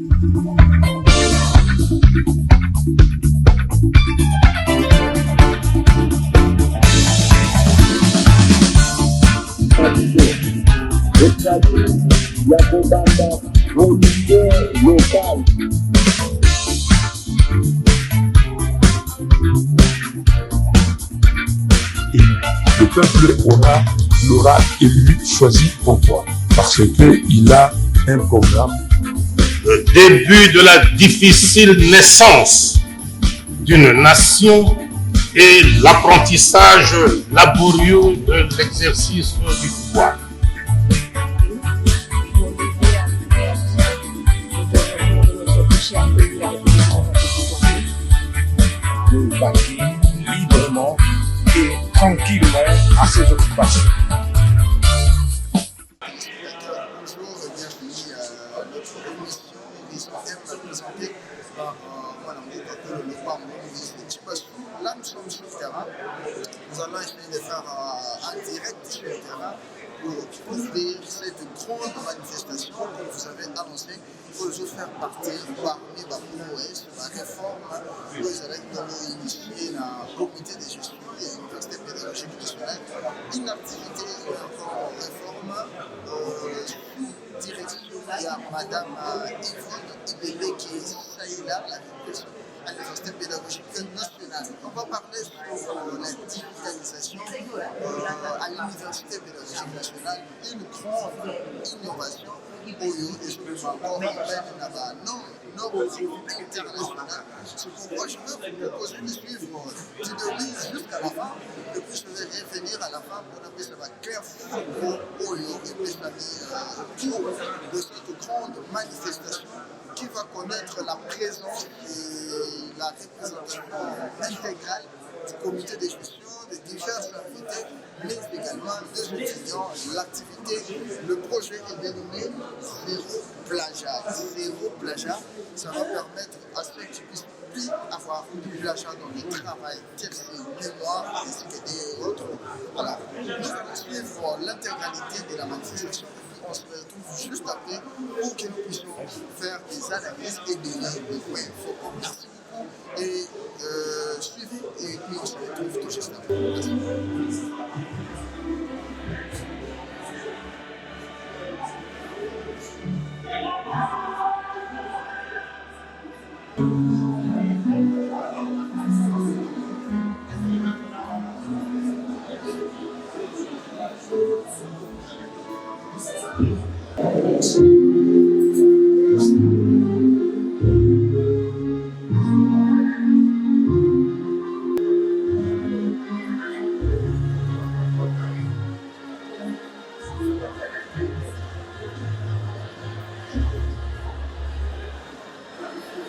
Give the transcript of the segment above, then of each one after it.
Le peuple l'aura élu, choisi pourquoi? Parce qu'il a un programme. Le début de la difficile naissance d'une nation et l'apprentissage laborieux de l'exercice du pouvoir. De vaquer librement et tranquillement à ses occupations. Bonjour et bienvenue à notre émission la présentée par Madame le Lopambo, ministre de l'Éducation. Là, nous sommes sur le terrain. Nous allons essayer de faire un direct sur le terrain pour couvrir cette grande manifestation que vous avez annoncée pour nous faire partir parmi l'OS, la réforme que vous allez initier le comité de gestion de l'Université pédagogique nationale, une activité encore réforme sous direction de Madame Yvonne Ibele qui est là, la répression à l'Université pédagogique nationale. On va parler sur la digitalisation à l'Université pédagogique nationale, une grande innovation pour les encore normes internationales. C'est pourquoi je vais vous proposer de suivre du début jusqu'à la fin, et puis je vais revenir à la fin pour appeler ça va clair pour de cette grande manifestation qui va connaître la présence et la représentation intégrale du comité de gestion, de diverses invités, mais également des étudiants. L'activité, le projet est dénommé Zéro Plagiat. Zéro Plagiat, ça va permettre à ceux qui puissent plus avoir du plagiat dans le travail, tertiaire, mémoire, et autres. Alors, nous allons suivre l'intégralité de la manifestation. On se retrouve juste après pour que nous puissions faire des analyses et donner des points forts. Merci beaucoup et suivez et puis on se retrouve tout juste après. Merci.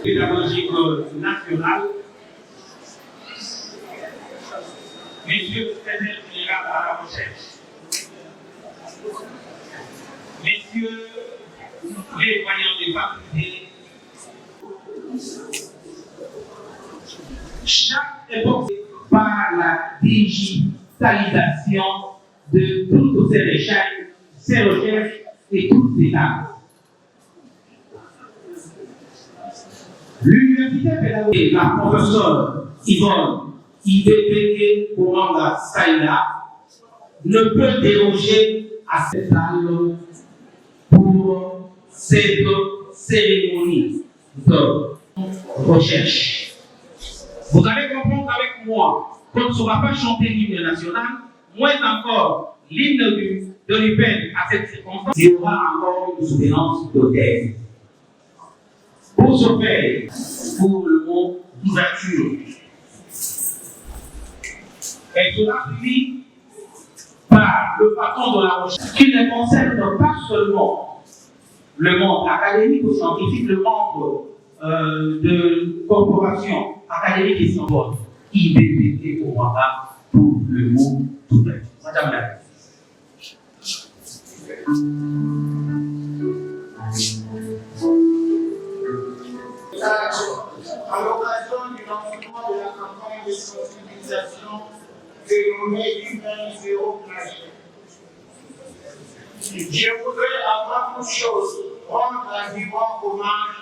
Pédagogique nationale, messieurs le secrétaire général à la recherche, messieurs les voyants des facultés, chaque époque par la digitalisation de toutes ces recherches et toutes ces tâches. L'université pédagogique, la professeure Yvonne Ibele Komanga Saïla ne peut déroger à cette salle pour cette cérémonie de recherche. Vous allez comprendre avec moi qu'on ne saura pas chanter l'hymne national, moins encore l'hymne de l'UPEN à cette circonstance. Il y aura encore une soutenance d'hôtel. Pour ce faire, pour le mot d'ouverture. Et cela suivi par le patron de la recherche qui ne concerne pas seulement le monde académique ou scientifique, le monde de corporation académique et scientifique. IBPT au Rwanda pour le mot d'ouverture. Madame la à l'occasion du lancement de la campagne de sensibilisation dénommée Humain Zéro Plagiat. Je voudrais avant toute chose rendre un vivant hommage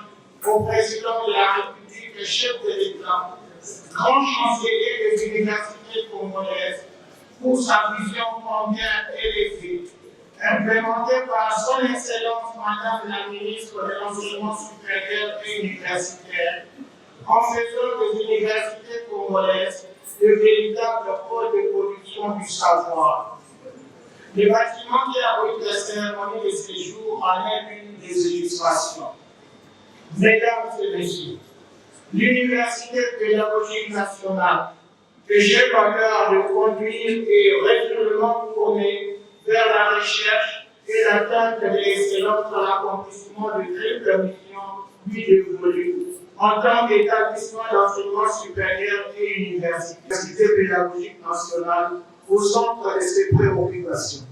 au président de la République et chef de l'État, grand chancelier des universités congolaises, pour sa vision combien élevée, implémentée par son Excellence Madame la Ministre de l'Enseignement supérieur et universitaire, en faisant des universités congolaises de véritables pôles de production du savoir. Le bâtiment qui abrite la cérémonie de séjour en est une des illustrations. Mesdames et messieurs, l'Université pédagogique nationale, que j'ai l'honneur de conduire, est résolument tournée vers la recherche et l'atteinte de l'excellence dans l'accomplissement de triples missions lui dévolues en tant qu'établissement d'enseignement supérieur et université pédagogique nationale au centre de ses préoccupations.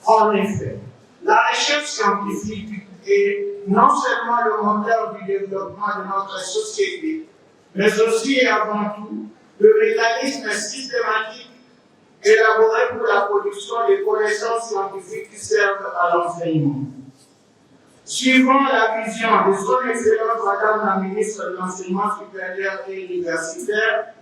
En effet, la recherche scientifique est non seulement le moteur du développement de notre société, mais aussi et avant tout le mécanisme systématique élaboré pour la production des connaissances scientifiques qui servent à l'enseignement. Suivant la vision de son Excellence Madame la Ministre de l'Enseignement supérieur et universitaire,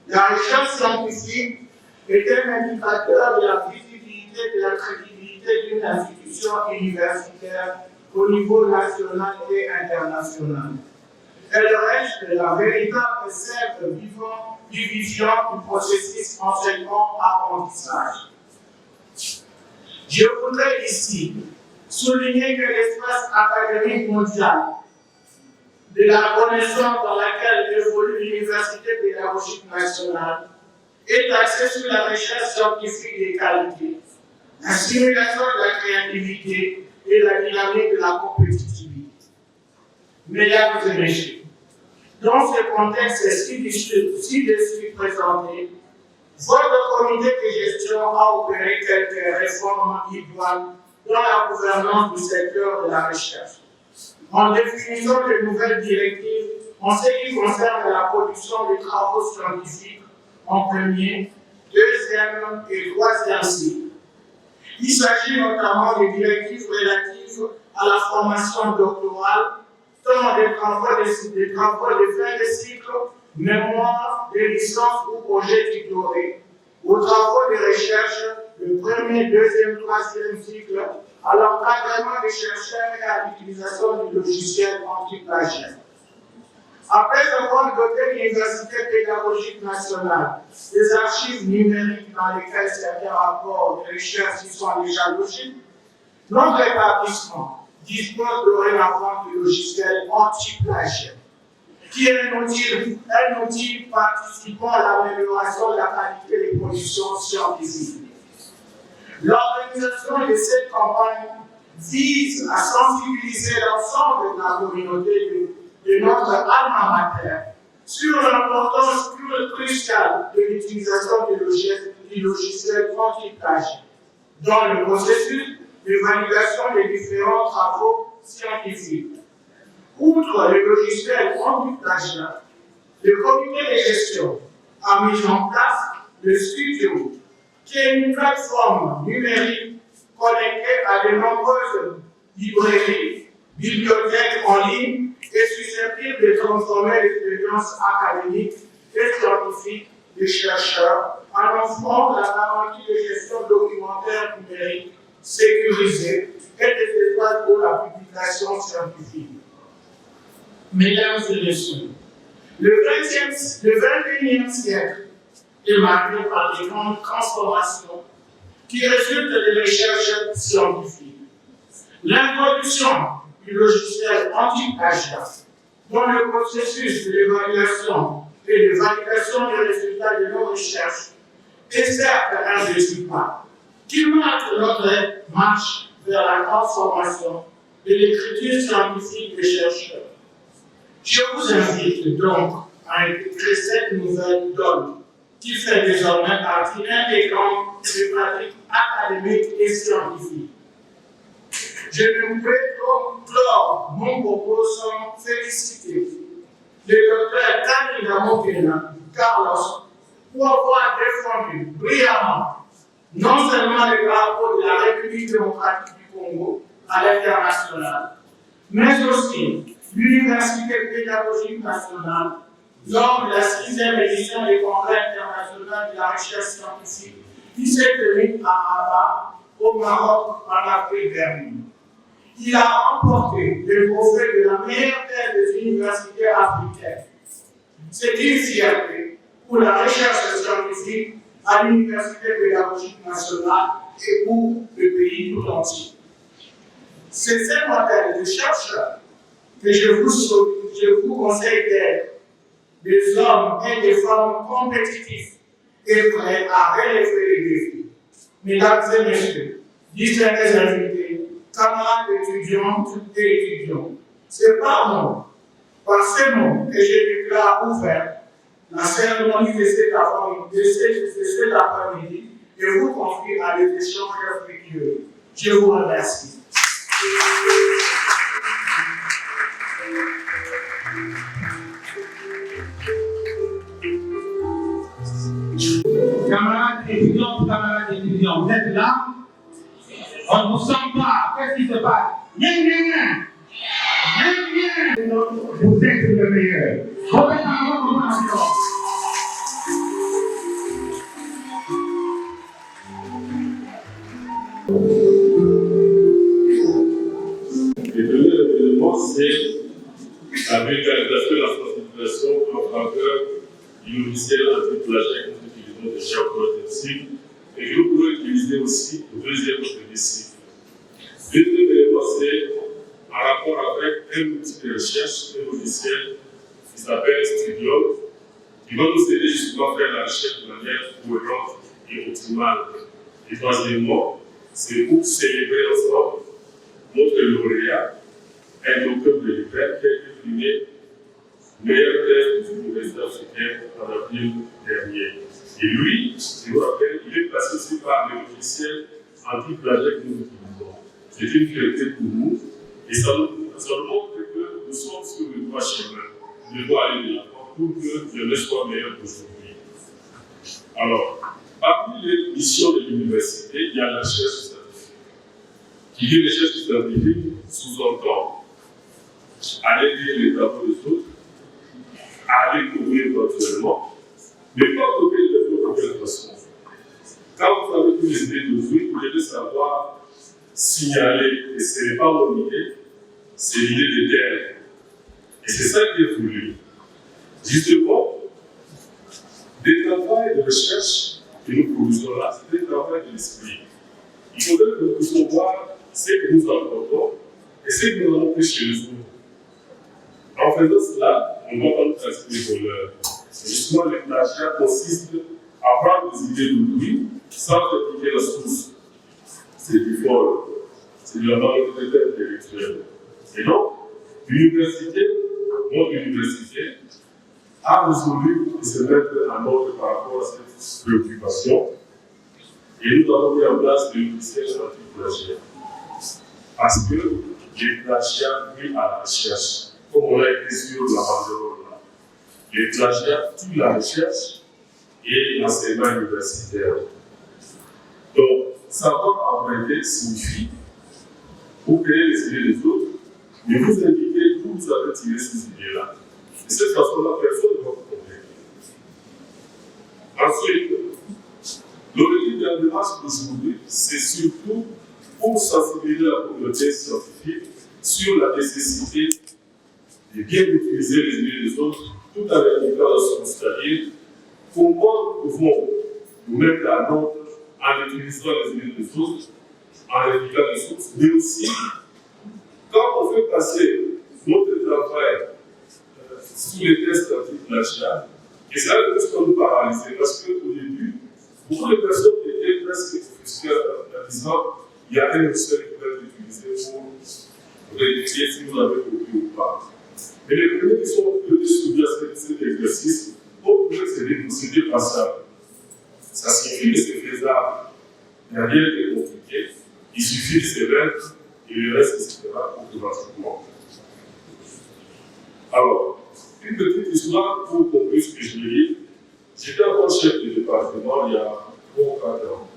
la recherche scientifique est un indicateur de la visibilité et de la crédibilité d'une institution universitaire au niveau national et international. Elle reste la véritable sève vivant du vision du processus enseignement-apprentissage. Je voudrais ici souligner que l'espace académique mondial de la connaissance dans laquelle évolue l'Université pédagogique nationale est axé sur la recherche scientifique des qualités, la stimulation de la créativité et la dynamique de la compétitivité. Mesdames et messieurs, dans ce contexte ci-dessus présenté, votre comité de gestion a opéré quelques réformes idoines dans la gouvernance du secteur de la recherche, en définissant de nouvelles directives en ce qui concerne la production des travaux scientifiques en premier, deuxième et troisième cycle. Il s'agit notamment des directives relatives à la formation doctorale, tant des travaux de fin de cycle, mémoire, des licences ou projets tutorés, aux travaux de recherche de premier, deuxième, troisième cycle, à l'encadrement des chercheurs et à l'utilisation du logiciel anti-plagiat. Après avoir doté l'Université pédagogique nationale des archives numériques dans lesquelles certains rapports de recherche y sont déjà logés, notre établissement dispose dorénavant du logiciel anti-plagiat, qui est un outil participant à l'amélioration de la qualité des productions scientifiques. L'organisation de cette campagne vise à sensibiliser l'ensemble de la communauté de notre alma mater sur l'importance cruciale de l'utilisation du logiciel anti-plagiat dans le processus de validation des différents travaux scientifiques. Outre le logiciel anti-plagiat, le comité de gestion a mis en place le studio, qui est une plateforme numérique connectée à de nombreuses librairies, bibliothèques en ligne et susceptible de transformer l'expérience académique et scientifique des chercheurs en offrant la garantie de gestion documentaire numérique sécurisée et des espaces pour la publication scientifique. Mesdames et messieurs, le 21e siècle est marqué par des grandes transformations qui résultent des recherches scientifiques. L'introduction du logiciel anti-plagiat dans le processus de l'évaluation et de validation des résultats de nos recherches est certes un résultat qui marque notre marche vers la transformation de l'écriture scientifique des chercheurs. Je vous invite donc à intégrer cette nouvelle donne qui fait désormais partie intégrante des pratiques académiques et scientifiques. Je ne peux donc clore mon propos sans féliciter le docteur Kanida Mokena Carlos pour avoir défendu brillamment non seulement le drapeau de la République démocratique du Congo à l'international, mais aussi l'Université pédagogique nationale, lors de la 6e édition du Congrès international de la recherche scientifique qui s'est tenu à Rabat, au Maroc, en avril dernier. Il a remporté le trophée de la meilleure terre des universités africaines. C'est une fierté pour la recherche scientifique à l'Université pédagogique nationale et pour le pays tout entier. C'est ce modèle de chercheurs que je vous conseille d'être des hommes et des femmes compétitifs et prêts à relever les défis. Mesdames et messieurs, distingués invités, camarades étudiantes et étudiants, c'est par ces mots que je déclare ouverte la cérémonie de cet après-midi et vous confie à des échanges respectueux. Je vous remercie. Camarades étudiants, vous êtes là? On ne vous sent pas. Qu'est-ce qui se passe? Bien. Vous êtes le meilleur. Le premier événement, c'est la vulgarisation de la sensibilisation en faveur du logiciel anti-plagiat que nous utilisons déjà au premier et que vous pouvez utiliser aussi au deuxième cycle. Le deuxième élément, c'est en rapport avec un outil de recherche, un logiciel qui s'appelle Studium, qui va nous aider justement à faire la recherche de manière cohérente et optimale. Et troisièmement, c'est pour célébrer ensemble notre lauréat, un docteur de l'IPEC qui a été primé meilleur thèse des universités africaines en avril dernier. Et lui, je vous rappelle, il est passé aussi par le logiciel anti-plagiat que nous utilisons. C'est une fierté pour nous et ça nous montre que nous sommes sur le droit chemin. Nous devons aller de l'avant pour que le soit meilleur qu'aujourd'hui. Alors, parmi les missions de l'université, il y a la recherche scientifique. Qui dit recherche scientifique sous-entend aller lire les travaux des autres, aller couvrir éventuellement, mais pas couvrir de quelle façon. Quand vous avez toutes les idées d'autrui, vous devez savoir signaler, et ce n'est pas mon idée, c'est l'idée de terre. Et c'est ça qui est voulu. Justement, des travaux de recherche que nous produisons là, c'est des travaux de l'esprit. Il faudrait que nous puissions voir ce que nous apportons et ce que nous avons pris chez nous. En faisant cela, on ne va pas nous transmettre voleur. Justement, le plagiat consiste à prendre des idées d'autrui sans appliquer la source. C'est du vol, c'est de la malhonnêteté intellectuelle. Et donc, l'université, notre université, a résolu de se mettre en ordre par rapport à cette préoccupation. Et nous avons mis en place le logiciel anti-plagiat. Parce que les plagiats nuisent à la recherche, comme on l'a écrit sur la banderole là. Les plagiats tuent la recherche et l'enseignement universitaire. Donc, savoir emprunter signifie vous créer les idées des autres, mais vous indiquez d'où vous avez tiré ces idées-là. Et cette façon-là, personne ne va vous comprendre. Ensuite, l'objectif de la démarche d'aujourd'hui, c'est surtout pour sensibiliser la communauté scientifique sur la nécessité de bien utiliser les idées des autres tout en indiquant la source, c'est-à-dire comment nous pouvons nous mettre à l'ordre en utilisant les idées des autres, en indiquant les sources, mais aussi quand on fait passer notre travail sous les tests anti-plagiat, et ça va peut nous paralyser parce qu'au début, beaucoup de personnes étaient presque offusquées en disant il y a un logiciel qui peut être utilisé pour vérifier si vous avez compris ou pas. Mais les premiers qui sont venus soumis à cet exercice ont trouvé que c'était passable. Ça signifie que c'est faisable. Il n'y a rien de compliqué. Il suffit de se mettre et le reste, etc. automatiquement. Alors, une petite histoire pour qu'on puisse que je le lise. J'étais encore chef de département il y a 3 ou 4 ans.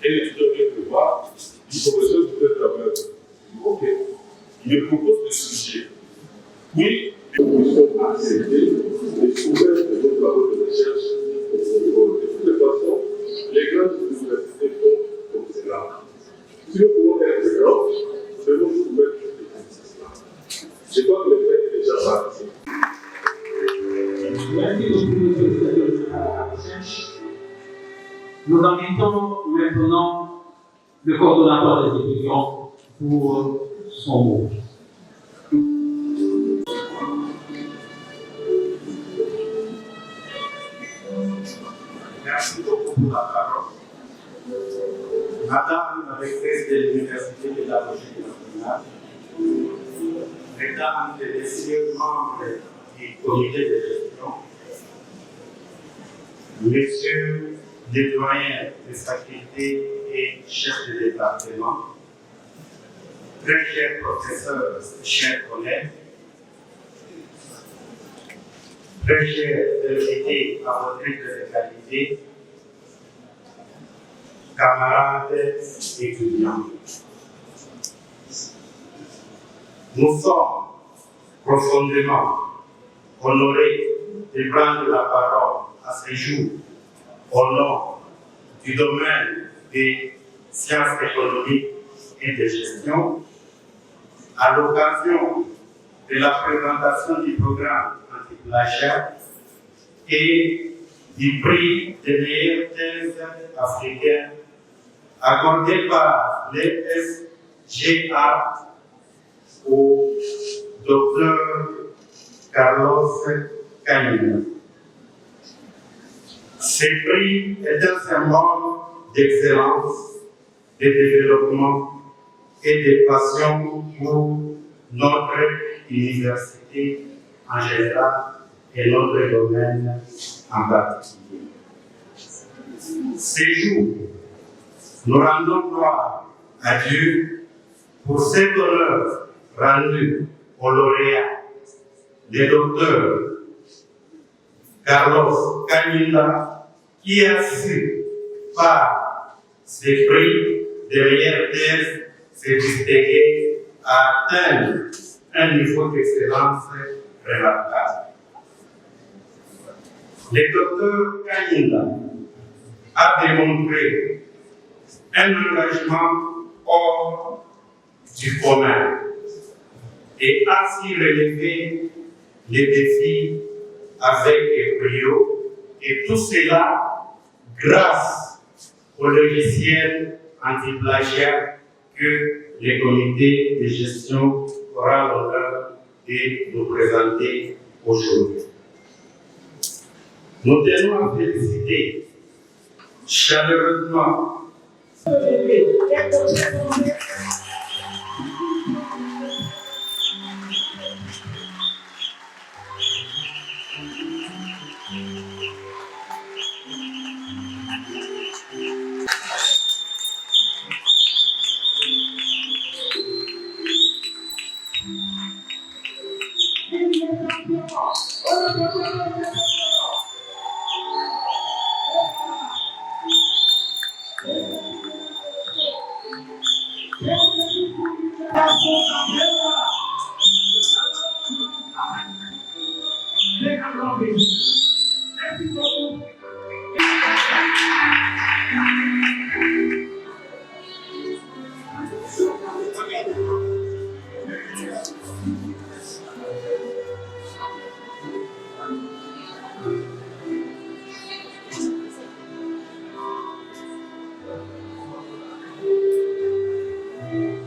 Et l'étudiant vient me voir, il dit professeur, je voudrais travailler avec vous. Ok. Il me propose des sujets. Oui, une commission acceptée et souveraine de nos travaux de recherche. De toutes les façons, les grandes universités font comme cela. Si nous pouvons être grands, devons nous soumettre cela. Je crois que le fait est déjà parti. Merci beaucoup, M. la recherche. Nous invitons maintenant le coordonnateur des étudiants pour son mot. Merci beaucoup pour la parole. Madame la rectrice de l'Université pédagogique nationale, Mesdames et Messieurs membres du comité de gestion, Messieurs les doyens des facultés et chefs de département, très chers professeurs, chers collègues, très chers invités à votre de qualité, camarades étudiants. Nous sommes profondément honorés de prendre la parole à ce jour au nom du domaine des sciences économiques et de gestion, à l'occasion de la présentation du programme anti-plagiat et du prix de meilleure thèse africaine accordé par l'ESGA au Dr Carlos Cañina. Ce prix est un symbole d'excellence, de développement et de passion pour notre université en général et notre domaine en particulier. Ce jour, nous rendons gloire à Dieu pour cet honneur rendu au lauréat, le docteur Carlos Cañina, qui a su, par ses prix de meilleure thèse, se distinguer à atteindre un niveau d'excellence remarquable. Le docteur Cañina a démontré un engagement hors du commun et a su relever les défis avec brio, et tout cela grâce au logiciel anti-plagiat que le comité de gestion aura l'honneur de nous présenter aujourd'hui. Nous tenons à féliciter chaleureusement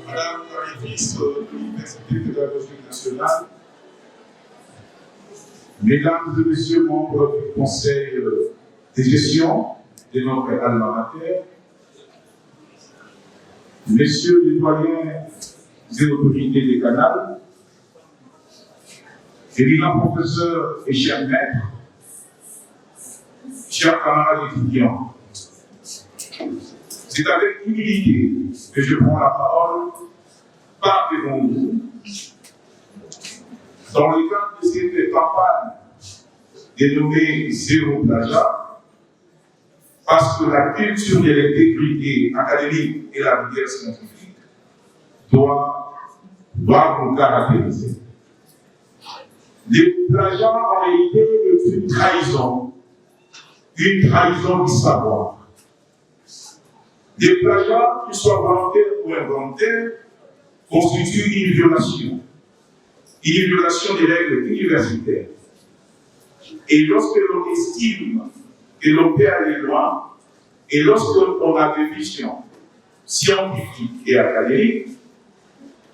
Madame la rectrice de l'Université pédagogique nationale, Mesdames et Messieurs membres du Conseil de gestion de notre alma mater, Messieurs les doyens et autorités des canals, éminents professeurs et chers maîtres, chers camarades étudiants, c'est avec humilité que je prends la parole par devant vous dans le cadre de cette campagne dénommée Zéro Plagiat, parce que la culture de l'intégrité académique et la rigueur scientifique doivent nous caractériser. Les plagiats, en réalité, est une trahison du savoir. Les plagiats, qu'ils soient volontaires ou involontaires, constituent une violation des règles universitaires. Et lorsque l'on estime que l'on peut aller loin, et lorsque l'on a des visions scientifiques et académiques,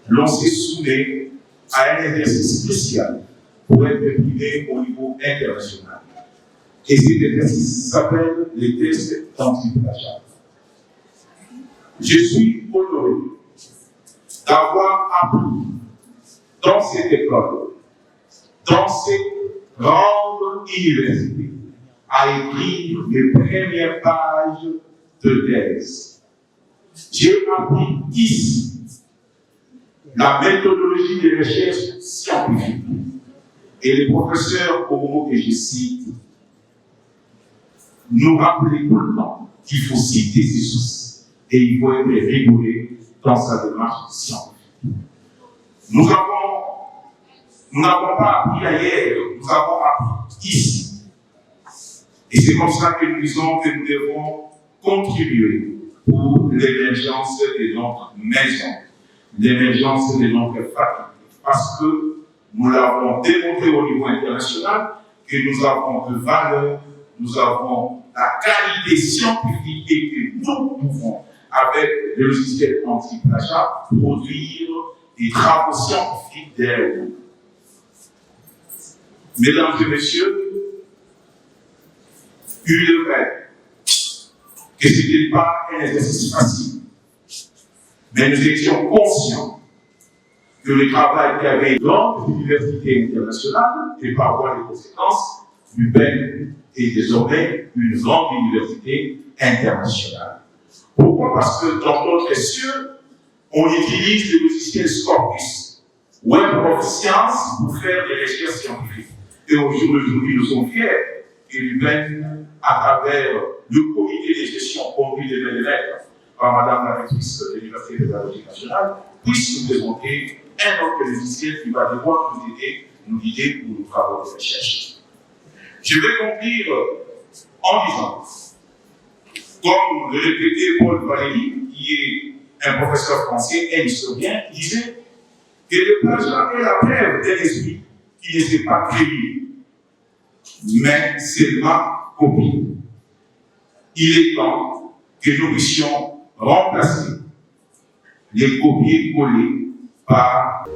l'on se soumet à un exercice spécial pour être primé au niveau international. Et cet exercice s'appelle les tests anti-plagiat. Je suis honoré d'avoir appris dans cette école, dans cette grande université, à écrire les premières pages de thèse. J'ai appris ici la méthodologie des recherches scientifiques. Et les professeurs, au moment que je cite, nous rappelaient tout le temps qu'il faut citer ses sources et il faut être rigoureux dans sa démarche scientifique. Nous n'avons pas appris ailleurs, nous avons appris ici. Et c'est comme ça que nous disons que nous devons contribuer pour l'émergence de notre maison, l'émergence de notre faculté. Parce que nous l'avons démontré au niveau international que nous avons de valeur, nous avons la qualité scientifique et que nous pouvons, avec le logiciel anti-plagiat, produire des travaux scientifiques derrière nous. Mesdames et messieurs, il est vrai que ce n'était pas un exercice facile, mais nous étions conscients que le travail qui avait dans les universités internationales et par voie de conséquences, l'UPEN est désormais une grande université internationale. Pourquoi? Parce que dans notre cieux, on utilise le logiciel Scopus, Web of Science, pour faire des recherches scientifiques. Et aujourd'hui, nous sommes fiers que l'UPEN, à travers le comité de gestion conduit de lettres par Madame la rectrice de l'Université de la Logique nationale, puisse nous présenter un autre logiciel qui va devoir nous guider pour nos travaux de recherche. Je vais conclure en disant, comme le répétait Paul Valéry, qui est un professeur français et historien, qui disait que le plagiat est la preuve d'un esprit qui ne s'est pas créé, mais seulement copié. Il est temps que nous puissions remplacer les copier-coller par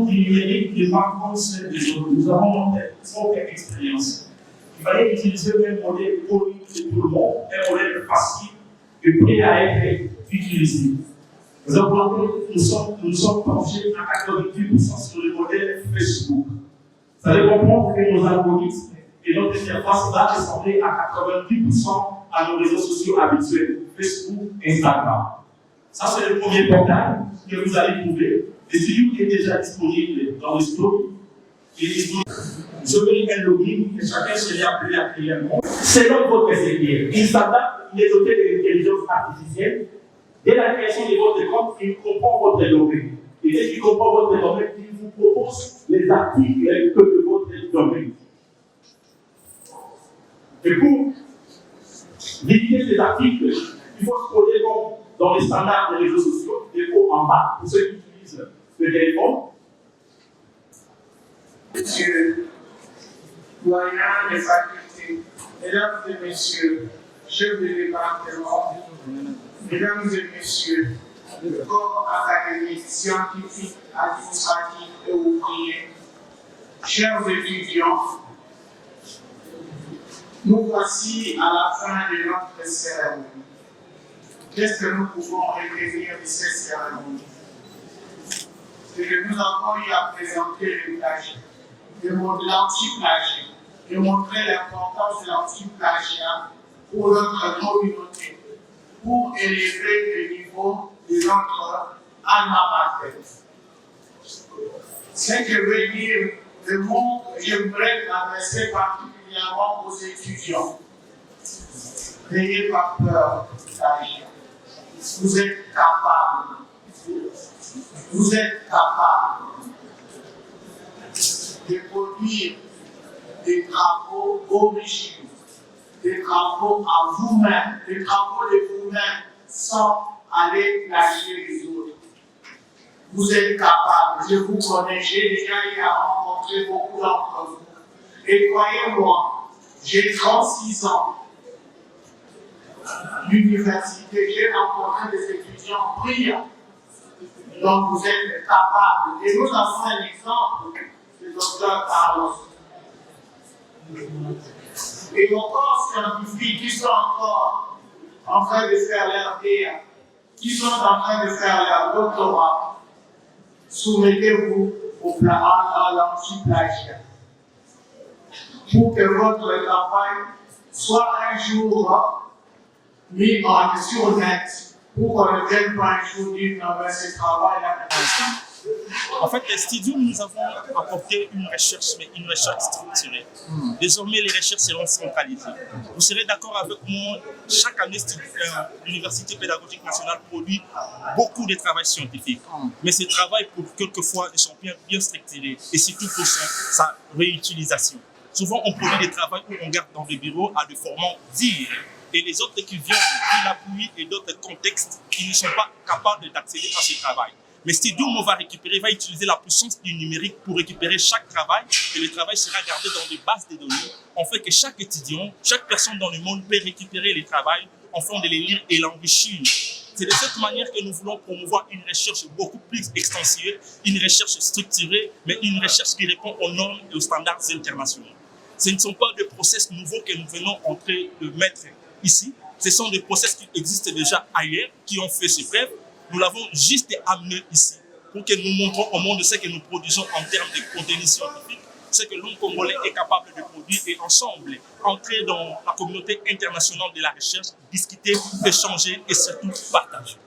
du numérique n'est pas comme celle des autres. Nous avons une forte expérience. Il fallait utiliser un modèle connu de tout le monde, un modèle facile et prêt à être utilisé. Nous sommes penchés à 98% sur le modèle Facebook. Vous allez comprendre que nos algorithmes et notre interface va ressembler à 90% à nos réseaux sociaux habituels, Facebook, Instagram. Ça, c'est le premier portail que vous allez trouver. Et celui qui est déjà disponible dans le store, il est disponible. Vous avez un login et chacun se l'est appelé à créer un compte. Selon votre SDR, il s'adapte les outils de l'intelligence artificielle. Dès la création de votre compte, il comprend votre domaine. Et dès qu'il comprend votre domaine, il vous propose les articles que de votre domaine. Et pour limiter ces articles, il faut scroller comme dans les standards des réseaux sociaux, des hauts en bas, pour ceux qui utilisent le téléphone. Monsieur, doyen des facultés, mesdames et messieurs, chefs de département, mesdames et messieurs, le corps académique, scientifique, administratif et ouvrier, chers étudiants, nous voici à la fin de notre cérémonie. Qu'est-ce que nous pouvons retenir de cette cérémonie? C'est que nous avons eu à présenter le plagiat, l'anti-plagiat, de montrer l'importance de l'anti-plagiat pour notre communauté, pour élever le niveau de notre alma mater. Ce que veut dire le mot que j'aimerais m'adresser particulièrement particulièrement aux étudiants. N'ayez pas peur d'agir. Vous êtes capables. Vous êtes capables de produire des travaux originaux, des travaux à vous-même, des travaux de vous-même sans aller plagier les autres. Vous êtes capables, je vous connais, j'ai déjà eu à rencontrer beaucoup d'entre vous. Et croyez-moi, j'ai 36 ans. L'université, j'ai rencontré des étudiants brillants. Donc vous êtes capables. Et nous avons un exemple du docteur Carlos. Et nos corps scientifiques qui sont encore en train de faire leur DA, qui sont en train de faire leur doctorat, soumettez-vous à l'anti-plagiat pour que votre travail soit un jour mis sur net, pour qu'on ne vienne pas un jour dire non, mais ce travail-là. En fait, les studios, nous avons apporté une recherche, mais une recherche structurée. Désormais, les recherches seront centralisées. Vous serez d'accord avec moi, chaque année, l'Université pédagogique nationale produit beaucoup de travail scientifique. Mais ce travail, pour quelquefois, ne sont bien structurés, et surtout pour sa réutilisation. Souvent, on produit des travaux où on garde dans des bureaux à des formats dits. Et les autres qui viennent de l'appui et d'autres contextes, ils ne sont pas capables d'accéder à ce travail. Mais Studio Mo va utiliser la puissance du numérique pour récupérer chaque travail et le travail sera gardé dans des bases de données. En fait que chaque étudiant, chaque personne dans le monde peut récupérer les travaux afin de les lire et l'enrichir. C'est de cette manière que nous voulons promouvoir une recherche beaucoup plus extensive, une recherche structurée, mais une recherche qui répond aux normes et aux standards internationaux. Ce ne sont pas des process nouveaux que nous venons en train de mettre ici. Ce sont des process qui existent déjà ailleurs, qui ont fait ses preuves. Nous l'avons juste amené ici pour que nous montrons au monde ce que nous produisons en termes de contenu scientifique, ce que l'homme congolais est capable de produire et ensemble entrer dans la communauté internationale de la recherche, discuter, échanger et surtout partager.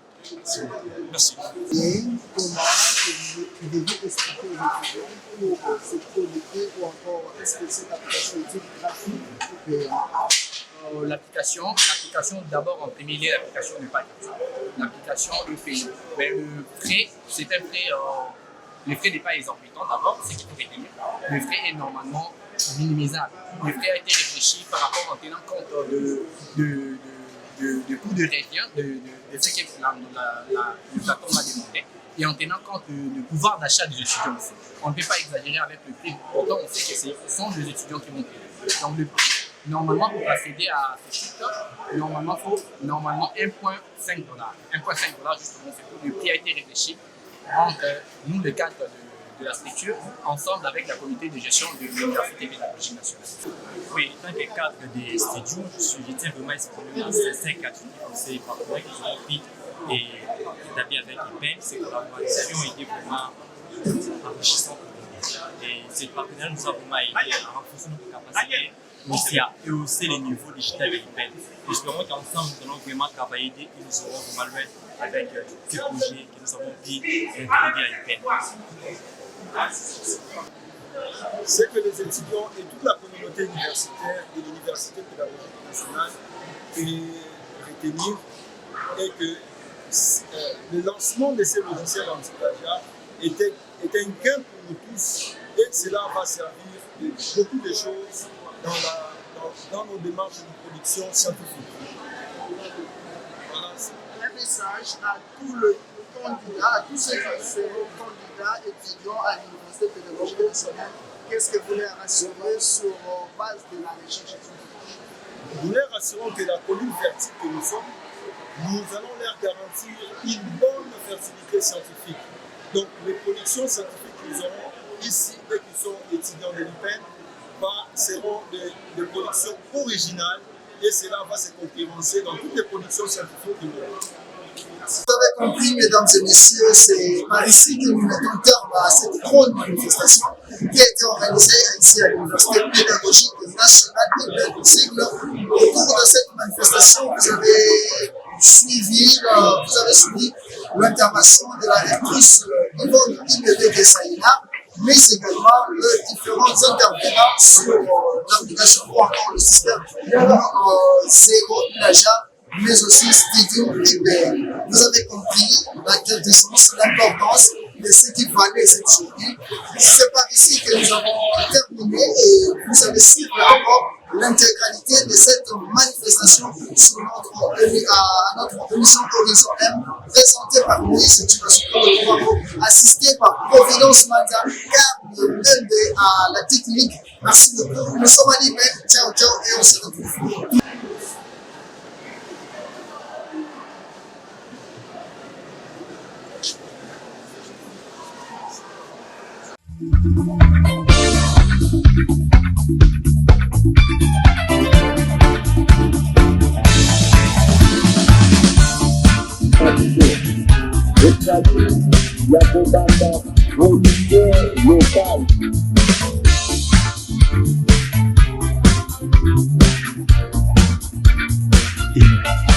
Merci. Et comment pouvez-vous expliquer aux étudiants pour se connecter ou encore est-ce que cette application est gratuite? L'application, d'abord en premier lieu, l'application n'est pas gratuite. L'application est payante. Mais le frais, c'est un frais, le frais n'est pas exorbitant d'abord, c'est qu'il faut retenir. Le frais est normalement minimisable. Le frais a été réfléchi par rapport en tenant compte de coûts de revient, de ce que le plateforme a demandé, et en tenant compte du pouvoir d'achat des étudiants aussi. On ne peut pas exagérer avec le prix. Pourtant, on sait que ce sont les étudiants qui vont payer. Donc, le prix, normalement, pour accéder à ce site, normalement, il faut 1,5 $. 1,5 $, justement, c'est tout. Le prix a été réfléchi entre nous, le cadre de la structure, ensemble avec la communauté de gestion de l'Université pédagogique nationale. Oui, en tant que cadre des studios, je tiens vraiment à exprimer ma sincère gratitude pour ces partenaires qui ont pris et établi avec IPEN. Ces collaborations ont été vraiment enrichissantes pour nous. Et ces partenaires nous ont vraiment aidé à renforcer notre capacité, aussi à hausser les niveaux digital de l'IPEN. Espérons qu'ensemble, nous allons vraiment travailler et nous aurons vraiment loin avec ces projets que nous avons pu introduire à l'IPEN. C'est que les étudiants et toute la communauté universitaire de l'Université pédagogique nationale et retenir est que le lancement de ces logiciels anti-plagiat était un gain pour nous tous et cela va servir de beaucoup de choses dans nos démarches de production scientifique. Voilà. Un message à tous les candidats, à tous ceux qui seront candidats étudiants à l'Université pédagogique nationale. Qu'est-ce que vous les rassurez sur base de la recherche étudiante? Nous les rassurons que la colline fertile que nous sommes, nous allons leur garantir une bonne fertilité scientifique. Donc les productions scientifiques que nous aurons ici et qui sont étudiants de l'IPEN seront des productions originales et cela va se concurrencer dans toutes les productions scientifiques du monde. Vous avez compris, mesdames et messieurs, c'est par ici que nous mettons terme à cette grande manifestation qui a été organisée ici à l'Université pédagogique nationale de Sigle. Au cours de cette manifestation, vous avez suivi l'intervention de la rectrice Yvonne Imebe Kesaïna, mais également les différents intervenants sur l'application ou encore le système zéro plagiat, mais aussi Studio Libre. Vous avez compris dans quel sens l'importance de ce qui valait cette journée. C'est par ici que nous avons terminé et vous allez suivre encore l'intégralité de cette manifestation sur notre émission Horizon M, présentée par Moïse Tubasukolo, assistée par Providence Manda, car le à la technique. Merci beaucoup. Nous sommes à l'email. Ciao, ciao, et on se retrouve.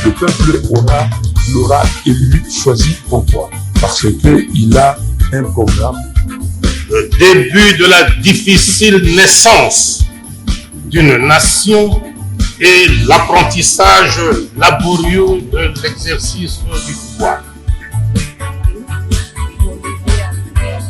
Le peuple l'aura élu, choisi pourquoi? Parce qu'il a un programme. Le début de la difficile naissance d'une nation et l'apprentissage laborieux de l'exercice du pouvoir.